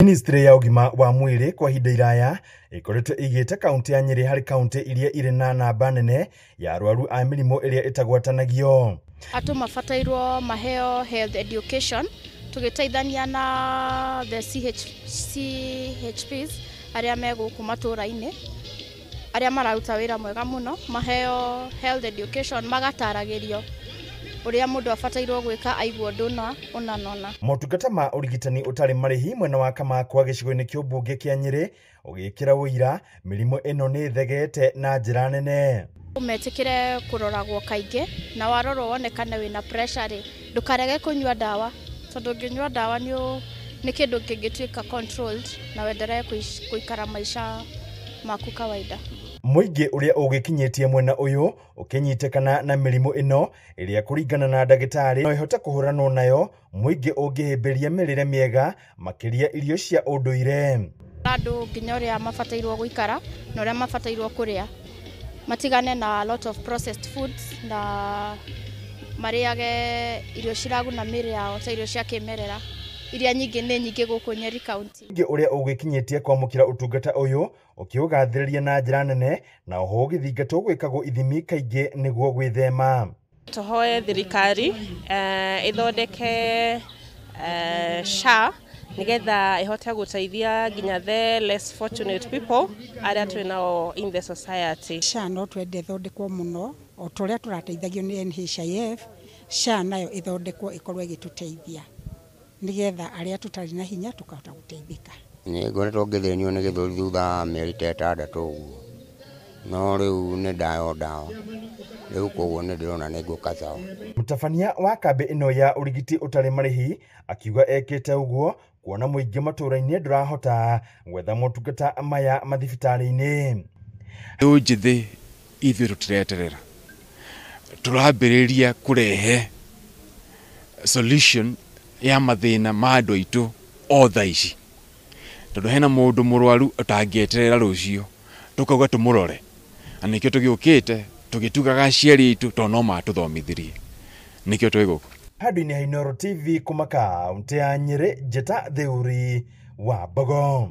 Ministry ya ugima wa mwiri kwa hinda iraya ikoretwo igite kaunti ya Nyeri hari kaunti iria iri na namba nene ya arwaru a mirimo iria itagwatanagio. Atu mafatairwo maheo health education tugiteithania na the CHPs aria meguku maturaine aria mararuta wira mwega muno maheo health education magataragirio uria mundu afatairwo gwika aigwo nduna unanona. Motungata ma urigitani utari marihi mwena wa Kamakwa gicigo-ini kia mbunge kia Nyeri ugikira wira mirimo ino ni thegete na njira nene. Umetikire kuroragwo kaingi na warorwo wonekane wina pressure ndukarege kunywa dawa tondu nginywa dawa ni kindu kingituika controlled na wendere kuikara maisha maku kawaida. Muingi uria ugikinyitie mwena uyu ukinyitekana na mirimo ino iria kuringana na ndagitari no ihota kuhuranwo nayo muingi ungihimbiria mirire miega makiria irio cia unduire. Andu nginya uria mafatairwo guikara na uria mafatairwo kuria matigane na a lot of processed foods na mariage irio ciraguna miri yao ta irio cia kimerera iria nyingi ni nyingi guku Nyeri County. Muingi uria ugikinyitie kwamukira utungata uyu ukiugathiriria na njira nene na oho githingatwo gwikagwo ithimi kaingi niguo gwithema. Tuhoe thirikari ithondeke SHA nigetha ihote guteithia nginya the less fortunate people aria twinao in the society. SHA no twende ithondekwo muno o turia turateithagio ni NHIF. SHA nayo ithondekwo ikorwe igituteithia nigetha aria tutari na hinya tukahota guteithika. Ni ngoretwo ngithenio ni githuri thutha mieri 6 uguo no riu ni ndayo dawa riu koguo ni ndirona ni nguka sawa. Mutabania wa kambi ino ya urigiti utari marihi akiuga ekite uguo kuona muingi matura-ini ndurahota gwetha motungata maya mathibitari-ini. Riu njithi ithuĩ tutireterera turambiriria kurehe solution ya mathina ma andu aitu o thaici tondu hena mundu murwaru utangieterera rucio tukauga tumurore anikio tugiukite tugitugaga aciari aitu to no matuthomithirie nikio twiguku. Handũ-inĩ ha Inooro TV kuma kaunti ya Nyeri, Njeta Theuri wa Mbogo.